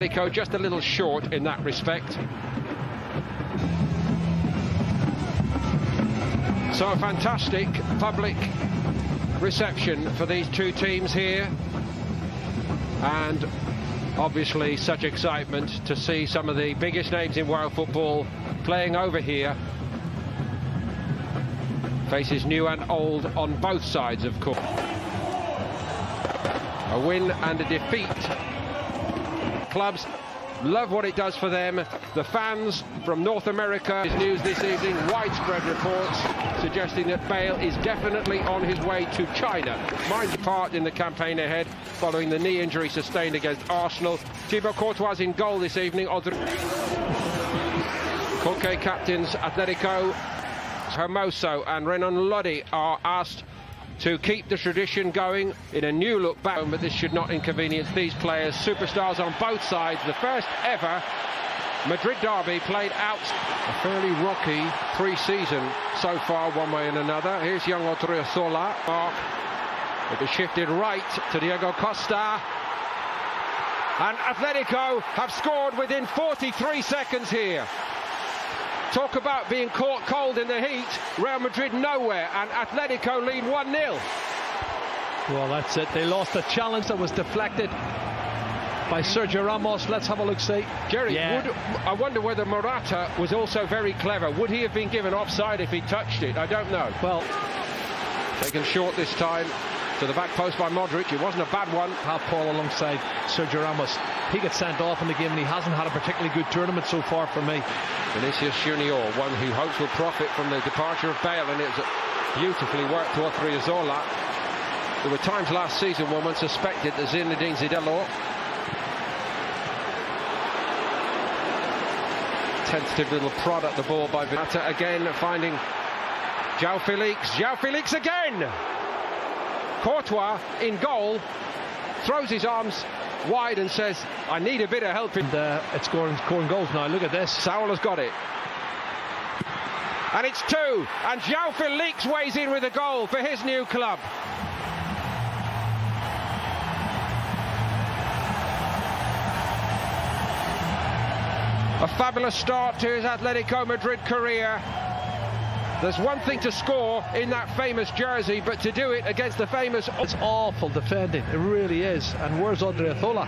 Atletico just a little short in that respect. So a fantastic public reception for these two teams here, and obviously such excitement to see some of the biggest names in world football playing over here. Faces new and old on both sides, of course. A win and a defeat. Clubs love what it does for them. The fans from North America. News this evening, widespread reports suggesting that Bale is definitely on his way to China. Minds part in the campaign ahead following the knee injury sustained against Arsenal. Thibaut Courtois in goal this evening. Koke captains Atletico. Hermoso and Renan Lodi are asked to keep the tradition going in a new look back, but this should not inconvenience these players. Superstars on both sides. The first ever Madrid derby played out. A fairly rocky pre-season so far, one way and another. Here's young Odriozola. It was shifted right to Diego Costa. And Atletico have scored within 43 seconds here. Talk about being caught cold in the heat. Real Madrid nowhere, and Atletico lead 1-0. Well, that's it. They lost a challenge that was deflected by Sergio Ramos. Let's have a look, see. Jerry, I wonder whether Morata was also very clever. Would he have been given offside if he touched it? I don't know. Well, taken short this time to the back post by Modric. It wasn't a bad one. Half Paul alongside Sergio Ramos. He gets sent off in the game, and he hasn't had a particularly good tournament so far for me. Vinicius Junior, one who hopes will profit from the departure of Bale, and it's beautifully worked to Odriozola. There were times last season when one suspected that Zinedine Zidane. Tentative little prod at the ball by Vinata again, finding João Felix. João Felix again! Courtois in goal, throws his arms wide and says, I need a bit of help. And it's scoring goals now. Look at this. Saul has got it. And it's 2. And João Felix weighs in with a goal for his new club. A fabulous start to his Atletico Madrid career. There's one thing to score in that famous jersey, but to do it against the famous... It's awful defending, it really is. And where's Odriozola?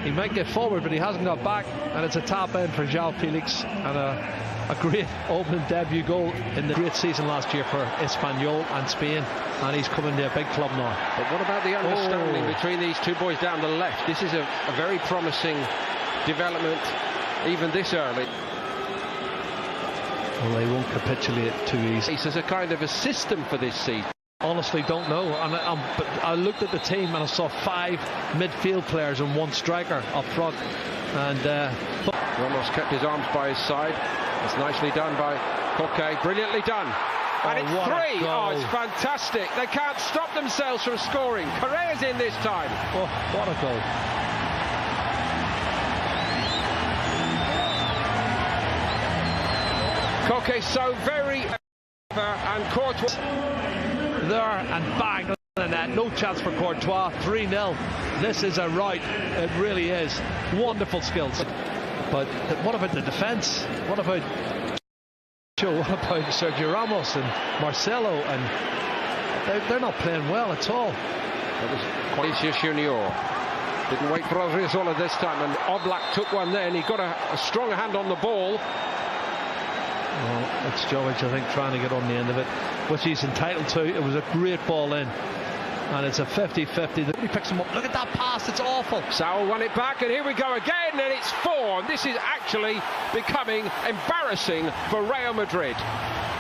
He might get forward, but he hasn't got back. And it's a tap in for João Felix. And a great opening debut goal in the great season last year for Espanyol and Spain. And he's coming to a big club now. But what about the understanding between these two boys down the left? This is a very promising development, even this early. Well, they won't capitulate too easy. There's a kind of a system for this season. Honestly, don't know. But I looked at the team and I saw 5 midfield players and 1 striker up front. And Ramos kept his arms by his side. It's nicely done by Coque. Brilliantly done. And it's 3. Oh, it's fantastic. They can't stop themselves from scoring. Correa's in this time. Oh, what a goal. Coque so very and Courtois there and bang on that. No chance for Courtois. 3-0. This is a rout. It really is. Wonderful skills. But what about the defence? What about Sergio Ramos and Marcelo? And they're not playing well at all. That was Vinicius Junior. Didn't wait for Odriozola this time, and Oblak took one then. He got a strong hand on the ball. Well, it's Jovic, I think, trying to get on the end of it, which he's entitled to. It was a great ball in, and it's a 50-50. He picks him up. Look at that pass, it's awful. Saul won it back, and here we go again, and it's 4. And this is actually becoming embarrassing for Real Madrid.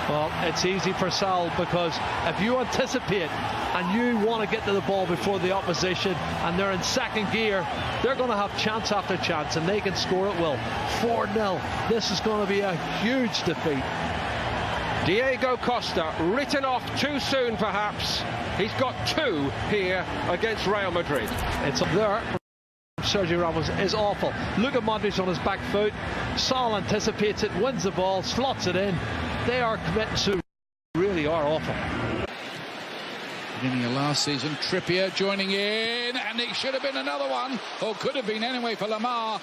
Well, it's easy for Saul, because if you anticipate and you want to get to the ball before the opposition and they're in second gear, they're going to have chance after chance, and they can score at will. 4-0. This is going to be a huge defeat. Diego Costa, written off too soon perhaps. He's got 2 here against Real Madrid. It's up there. Sergio Ramos is awful. Look at Modric on his back foot. Saul anticipates it, wins the ball, slots it in. They are committing to really are awful. Beginning of last season, Trippier joining in, and it should have been another one, or could have been anyway for Lamar.